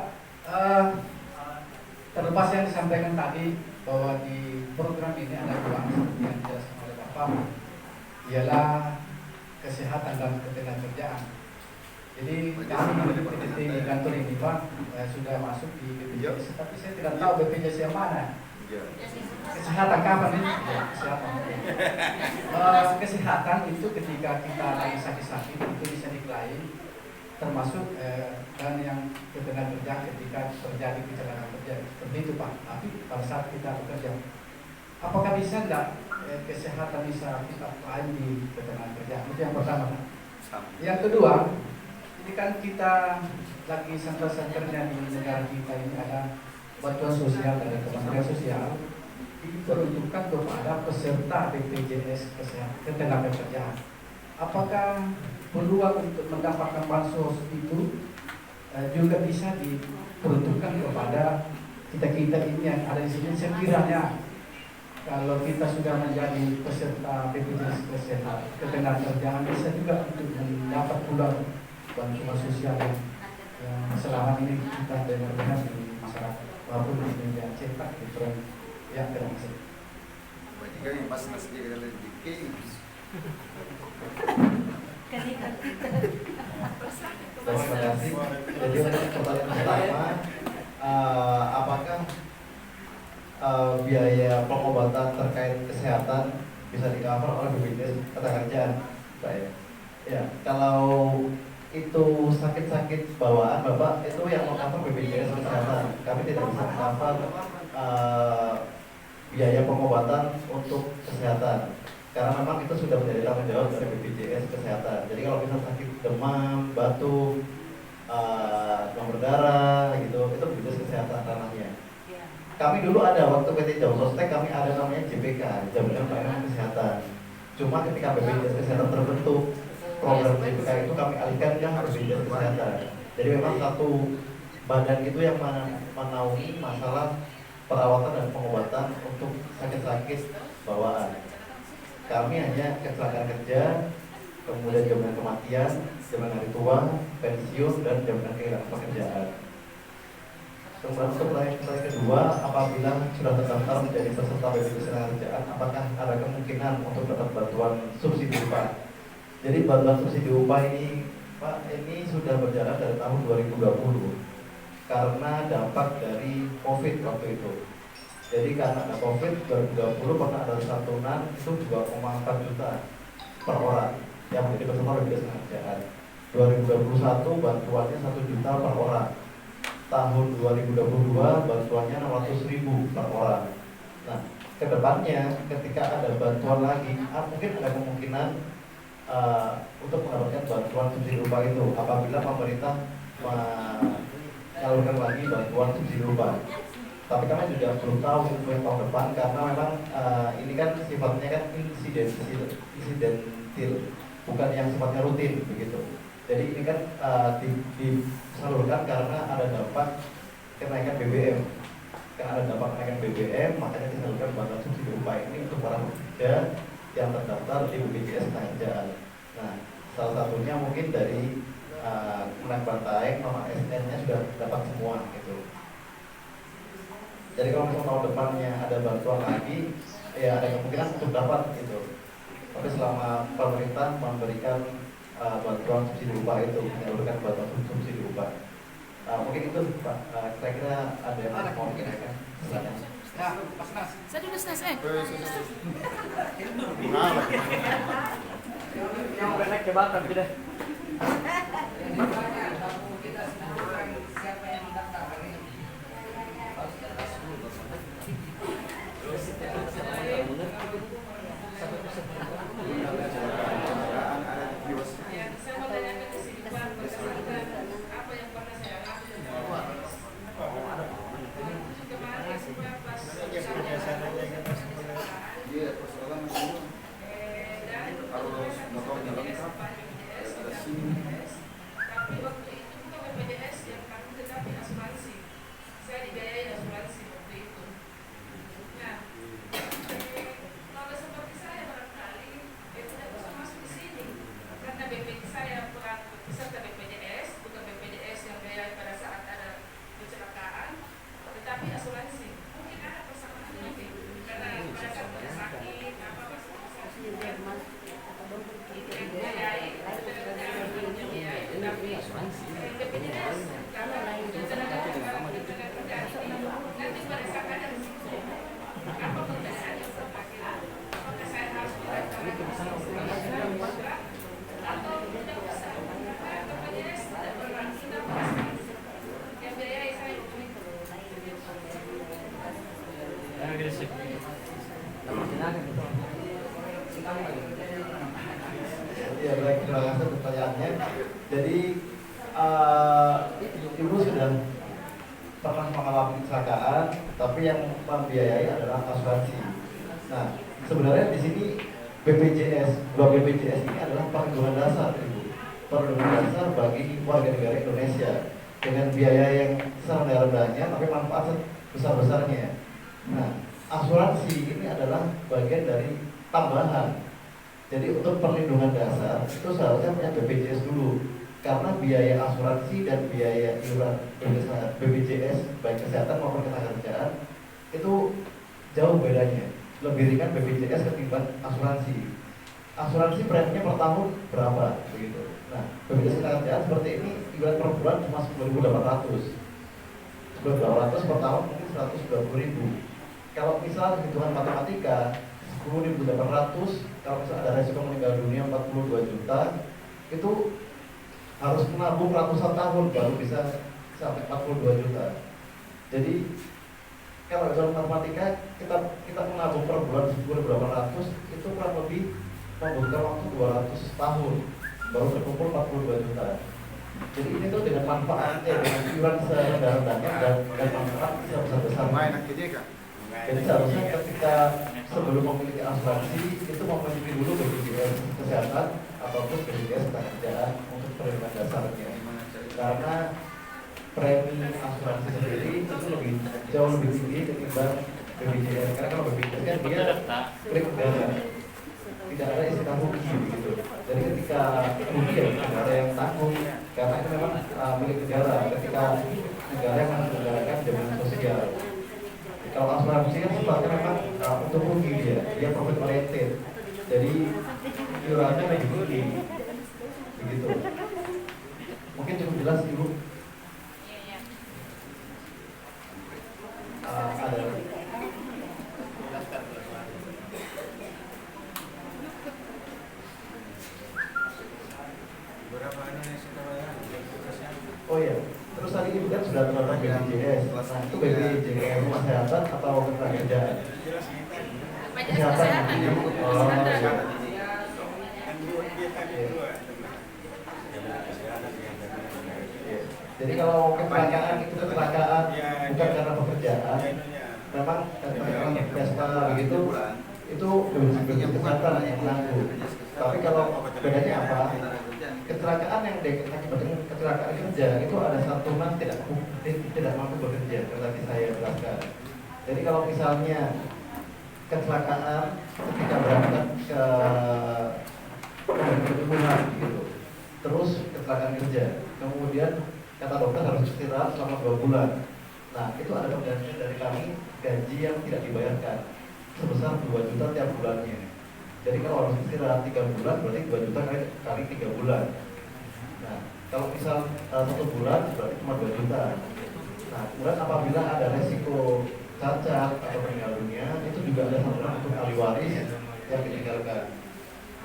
Terlepas yang disampaikan tadi bahwa di program ini ada dua seperti yang dijelaskan oleh Bapak, ialah kesehatan dan ketenagakerjaan. Jadi kami di kantor ini Pak sudah masuk di BPJS, tapi saya tidak tahu BPJS yang mana. Kesehatan kapan ini? Ya, kesehatan. Kesehatan itu ketika kita lagi sakit-sakit itu bisa diklaim, termasuk dan yang ketenagakerjaan ketika terjadi kecelakaan kerja seperti itu Pak. Tapi pada saat kita bekerja, apakah bisa enggak kesehatan bisa kita klaim di ketenagakerjaan? Itu yang pertama Pak. Yang kedua, ini kan kita lagi santer-santernya di negara kita ini ada bantuan sosial dari Kementerian Sosial diperuntukkan kepada peserta BPJS Kesehatan Ketenagakerjaan. Apakah peluang untuk mendapatkan bansos itu juga bisa diperuntukkan kepada kita ini yang ada di sini? Sekiranya kalau kita sudah menjadi peserta BPJS Kesehatan Ketenagakerjaan bisa juga untuk mendapat peluang bantuan sosial yang selama ini kita dengar di masyarakat maupun di media cetak different yang termasuk. Tiga yang pas nasi dia kata dikit. Terima kasih. Jadi untuk pertanyaan pertama, apakah biaya pengobatan terkait kesehatan bisa di-cover oleh BPJS Ketenagakerjaan? Baik. Ya, kalau itu sakit-sakit bawaan Bapak itu yang meng-cover BPJS Kesehatan. Kami tidak bisa meng-cover biaya pengobatan untuk kesehatan karena memang itu sudah menjadi tanggung jawab dari BPJS Kesehatan. Jadi kalau kita sakit demam, batuk, demam berdarah gitu, itu BPJS Kesehatan ranahnya. Kami dulu ada waktu PT Jauh Sostek kami ada namanya JPK, Jaminan Pelayanan Kesehatan. Cuma ketika BPJS Kesehatan terbentuk, program JPK itu kami alihkan ke BPJS Kesehatan. Jadi memang satu badan itu yang menaungi masalah perawatan dan pengobatan untuk sakit-sakit bawaan. Kami hanya kecelakaan kerja, kemudian jaminan kematian, jaminan hari tua, pensiun, dan jaminan kehilangan pekerjaan. Kemudian untuk pertanyaan kedua, apabila sudah terdaftar menjadi peserta BPJS Ketenagakerjaan, apakah ada kemungkinan untuk dapat bantuan subsidi upah? Jadi bantuan subsidi upah ini Pak, ini sudah berjalan dari tahun 2020 karena dampak dari COVID waktu itu. Jadi karena ada COVID 2020 pernah ada santunan itu 2,4 juta per orang yang menjadi peserta BPJS Ketenagakerjaan. 2021 bantuannya 1 juta per orang. Tahun 2022 bantuannya 600.000 per orang. Nah, kedepannya ketika ada bantuan lagi, mungkin ada kemungkinan untuk mendapatkan bantuan subsidi upah itu apabila pemerintah menyalurkan lagi bantuan subsidi upah. Tapi kami juga belum tahu untuk yang tahun depan karena memang ini kan sifatnya kan insidentil, bukan yang sifatnya rutin begitu. Jadi ini kan disalurkan karena ada dampak kenaikan BBM. Karena ada dampak kenaikan BBM, makanya disalurkan bantuan subsidi upah ini untuk para pekerja yang terdaftar di BPJS Ketenagakerjaan. Nah, salah satunya mungkin dari Kemenang Bantaeng, nama SN-nya sudah dapat semua gitu. Jadi kalau misalnya tahun depannya ada bantuan lagi, ya ada kemungkinan untuk dapat gitu. Tapi selama pemerintah memberikan bantuan subsidi upah itu, menyalurkan bantuan subsidi upah, mungkin itu Pak. Kira-kira ada yang mau dikirakan? Ya, Mas Nas. Saya dulu Nas. Yang udah naik jabatan sudah. Iya, persoalan itu kalau motornya lengkap, ada SIM, Ya baik, terima kasih untuk pertanyaannya. Jadi ibu sudah pernah mengalami kecelakaan, tapi yang membiayai adalah asuransi. Nah, sebenarnya di sini BPJS, BPJS ini adalah perlindungan dasar, ibu. Perlindungan dasar bagi warga negara Indonesia dengan biaya yang serendah-rendahnya, tapi manfaat besar-besarnya. Nah, asuransi ini adalah bagian dari tambahan. Jadi untuk perlindungan dasar itu seharusnya punya BPJS dulu, karena biaya asuransi dan biaya iuran BPJS baik kesehatan maupun ketenagakerjaan itu jauh bedanya. Lebih ringan BPJS ketimbang asuransi. Asuransi preminya per tahun berapa begitu. Nah, BPJS ketenagakerjaan seperti ini iuran per bulan cuma 10.800. 10.800 per tahun mungkin 120.000. Kalau misal hitungan matematika 10.800, kalau misalnya ada resiko meninggal dunia 42 juta, itu harus menabung ratusan tahun baru bisa sampai 42 juta. Jadi kalau dalam matematika kita menabung per bulan 10.800 itu kurang lebih membutuhkan waktu 200 tahun baru terkumpul 42 juta. Jadi ini tuh dengan manfaatnya, dengan iuran serendah-rendahnya dan manfaat sebesar-besarnya. Jadi seharusnya ketika sebelum memiliki asuransi itu memiliki dulu BPJS kesehatan ataupun BPJS ketenagakerjaan untuk perlindungan dasarnya. Karena premi asuransi sendiri itu jauh lebih tinggi ketimbang BPJS. Karena kalau BPJS kan dia klik negara, tidak ada istilah rugi begitu. Jadi ketika rugi ya negara yang tanggung, karena itu memang milik negara. Ketika negara yang menyelenggarakan jaminan sosial. Kalau asuransi kan sifatnya memang untuk rugi dia profit oriented. Jadi iurannya lebih tinggi, begitu. Mungkin cukup jelas ibu. Ada. Oh iya. Terus tadi ibu kan sudah tentang BPJS. Nah, itu BPJS rumah kesehatan atau ketenagakerjaan? Kesehatan. Oh, jadi kalau kecelakaan itu kecelakaan bukan karena pekerjaan, memang karena pesta begitu, itu BPJS kesehatan yang menanggung. Tapi kalau bedanya apa? Kecelakaan yang akibatkan kecelakaan kerja itu ada santunan tidak mampu bekerja, yang tadi saya jelaskan. Jadi kalau misalnya kecelakaan ketika berangkat ke perhubungan gitu, terus kecelakaan kerja, kemudian kata dokter harus istirahat selama 2 bulan. Nah, itu ada penggantian dari kami gaji yang tidak dibayarkan sebesar 2 juta tiap bulannya. Jadi kalau harus istirahat 3 bulan berarti 2 juta kali 3 bulan. Nah, kalau misal 1 bulan berarti cuma 2 juta. Nah, kemudian apabila ada resiko cacat atau meninggal dunia, itu juga ada santunan untuk ahli waris yang ditinggalkan.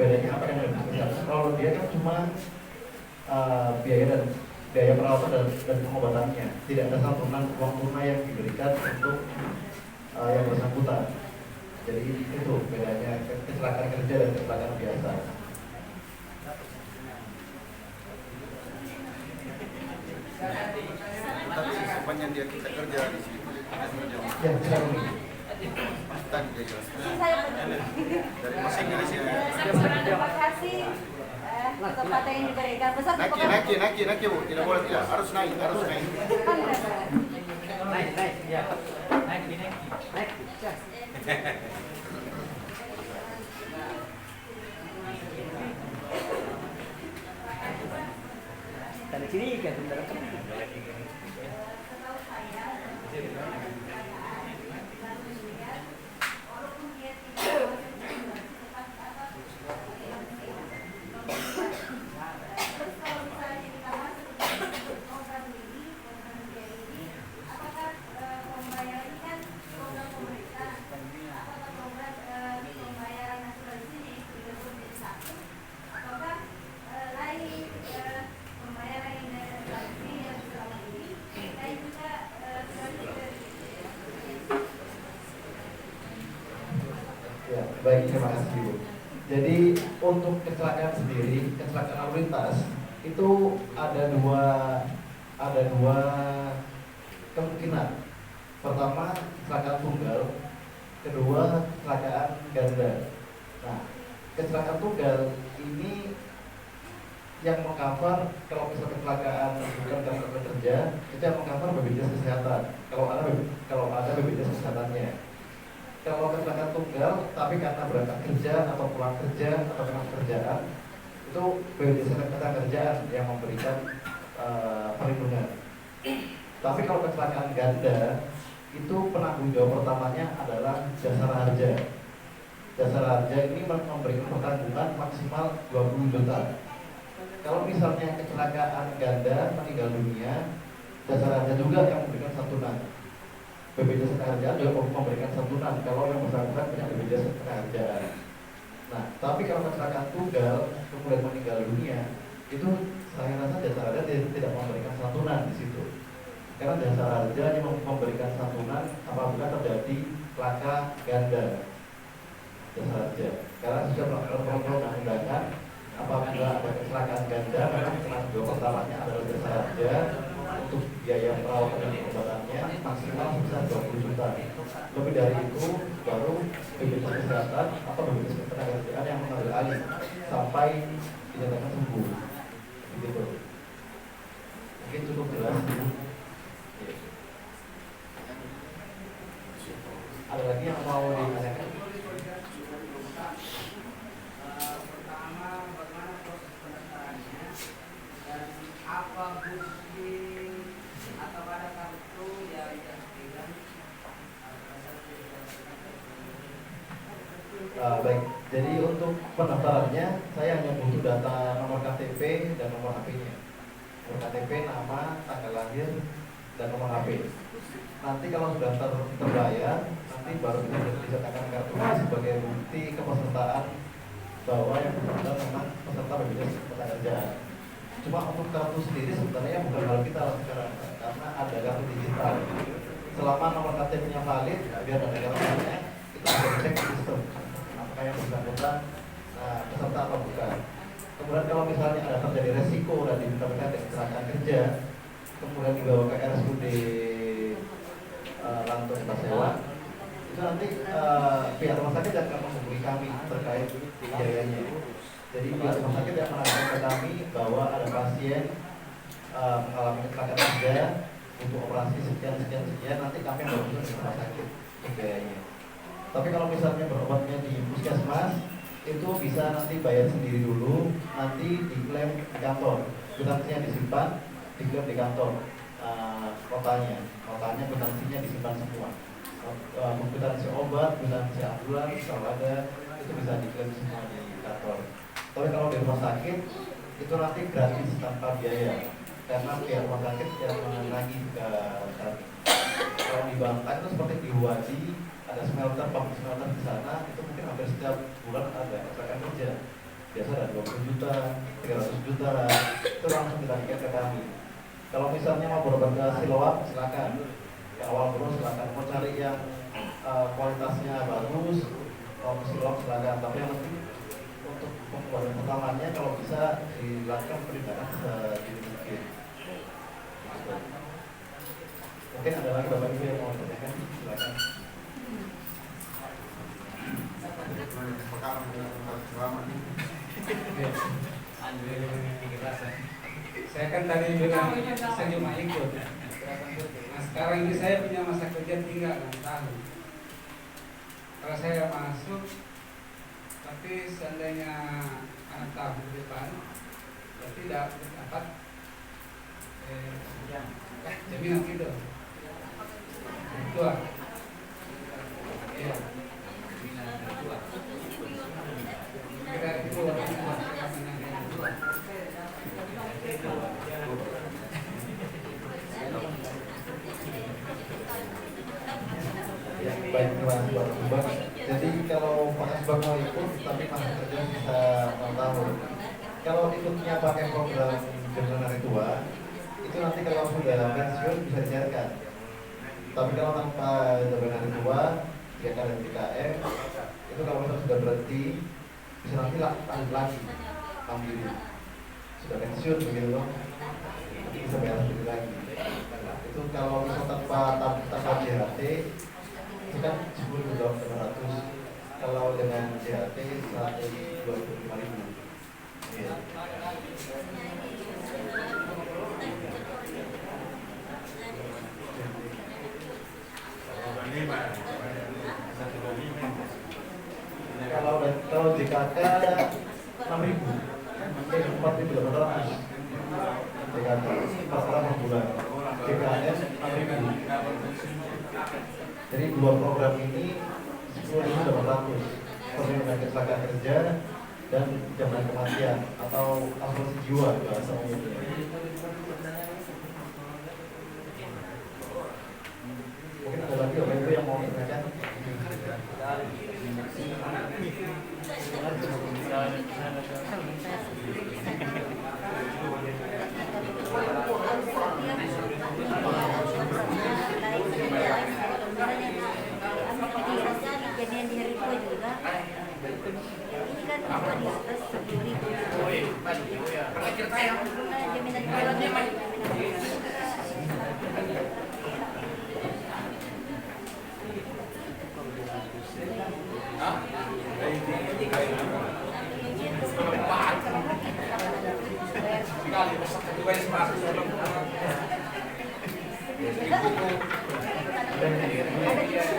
Bedanya apa yang lebih besar? Kalau dia kan cuma biaya perawatan dan pengobatannya, tidak ada santunan uang tunai yang diberikan untuk yang bersangkutan. Jadi itu bedanya kecelakaan kerja dan kecelakaan biasa. Tapi sepanjang dia kita kerja di sini. Ya, silakan. Tadi dia jelaskan. Dari masing dari sini. Terima kasih kesempatan yang diberikan. Besar Naik bu, tidak boleh tidak, harus naik. Naik. Dari sini kan Baik, terima kasih Bu. Jadi untuk kecelakaan sendiri, kecelakaan lalu lintas itu ada dua kemungkinan. Pertama kecelakaan tunggal, kedua kecelakaan ganda. Nah, kecelakaan tunggal ini yang mengcover kalau misalnya kecelakaan bukan karena kerja, itu yang mengcover BPJS kesehatan. Kalau ada BPJS kesehatannya. Kalau kecelakaan tunggal, tapi karena berangkat kerja atau pulang kerja atau kena pekerjaan, itu BPJS ketenagakerjaan yang memberikan perlindungan. Tapi kalau kecelakaan ganda, itu penanggung jawab pertamanya adalah Jasara Harja. Jasara Harja ini memberikan pertanggungan maksimal 20 juta. Kalau misalnya kecelakaan ganda meninggal dunia, Jasara Harja juga yang memberikan santunan. BPJS Ketenagakerjaan juga memberikan santunan kalau yang bersangkutan punya BPJS Ketenagakerjaan. Nah, tapi kalau kecelakaan tunggal kemudian meninggal dunia, itu saya rasa Jasara Harja tidak memberikan santunan di situ. Karena Jasara Harja hanya memberikan santunan apabila terjadi laka ganda. Jasara Harja. Karena sudah melakukan perundang-undangan, apabila ada kecelakaan ganda, maka penanggung jawab pertamanya adalah Jasara Harja untuk biaya perawatan dan pengobatannya maksimal sebesar 20 juta. Lebih dari itu baru BPJS Kesehatan atau BPJS Ketenagakerjaan yang mengambil alih sampai dinyatakan sembuh. Begitu. Mungkin cukup jelas. Ada lagi yang mau ditanyakan? Pertama, bagaimana proses pendaftarannya dan apa bukti atau ada kartu yang bilang Baik, jadi untuk pendaftarannya saya hanya butuh data nomor KTP dan nomor HP-nya. Nomor KTP, nama, tanggal lahir, dan nomor HP. Nanti kalau sudah terbayar, nanti baru kita dinyatakan kartunya sebagai bukti kepesertaan bahwa yang bersangkutan memang peserta BPJS Ketenagakerjaan. Cuma untuk kartu sendiri sebenarnya bukan hal kita sekarang, karena ada kartu digital. Selama nomor KTP-nya valid, biar ada kartunya, kita bisa cek di sistem apakah yang bersangkutan peserta atau bukan. Kemudian kalau misalnya ada terjadi resiko dan diminta kecelakaan kerja, kemudian dibawa ke RSUD Lantos Pasewa, itu nanti pihak rumah sakit akan menghubungi kami terkait biayanya. Jadi pihak rumah sakit yang menanyakan ke kami bahwa ada pasien mengalami kecelakaan kerja untuk operasi sekian, nanti kami yang berurusan di rumah sakit biayanya. Tapi kalau misalnya berobatnya di puskesmas, itu bisa nanti bayar sendiri dulu, nanti diklaim di kantor, kwitansinya disimpan, diklaim di kantor. Kotanya kwitansinya disimpan semua. Kwitansi obat, kwitansi ambulans, kalau ada itu bisa diklaim semua di kantor. Tapi kalau di rumah sakit itu nanti gratis tanpa biaya, karena pihak rumah sakit yang menagih ke kami. Kalau di Banten itu seperti di Huwadi ada smelter, pabrik smelter di sana, itu mungkin hampir setiap bulan ada kecelakaan kerja. Biasa ada 20 juta, 300 juta, itu langsung ditagihkan ke kami. Kalau misalnya mau berobat ke Siloam, silakan. Ke awal dulu silakan. Mau cari yang kualitasnya bagus, mau ke Siloam silakan. Tapi yang penting untuk pengobatan pertamanya kalau bisa dilakukan penindakan sedini mungkin. Mungkin ada lagi Bapak Ibu yang mau bertanyakan, silakan. Saya kan tadi bilang saya cuma ikut. Nah, sekarang ini saya punya masa kerja tinggal 6 tahun. Kalau saya masuk, tapi seandainya anak tahun depan, berarti dapat jaminan gitu. Tua. Iya. Tua. Kira itu Ya, baik, terima kasih Pak Subang. Jadi kalau Pak Subang mau ikut, tapi masa kerja bisa 6 tahun. Kalau ikutnya pakai program Jaminan Hari Tua, itu nanti kalau sudah pensiun bisa dicairkan. Tapi kalau tanpa Jaminan Hari Tua, 3K dan 3M, Itu kalau misalnya sudah berhenti, bisa nanti lanjut lagi ambil. Sudah pensiun begitu loh, nanti bisa bayar sendiri lagi. Nah, itu kalau misalnya tanpa JHT itu kan 10.200. Kalau dengan JHT 125.000. Iya. Kalau JKK 6.000, 4.800. JKK masalah per bulan. JKN 6.000. Jadi dua program ini 10.800. Perlindungan kecelakaan kerja dan jaminan kematian atau asuransi jiwa bahasa umumnya. Mungkin ada lagi Bapak Ibu yang mau menanyakan? Kejadian di hari tua juga. Ini kan cuma di atas 10.000. Jaminan keluarga.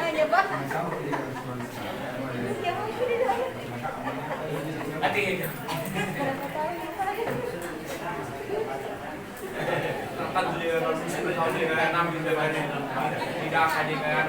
Ada Pak. Tidak akan dengan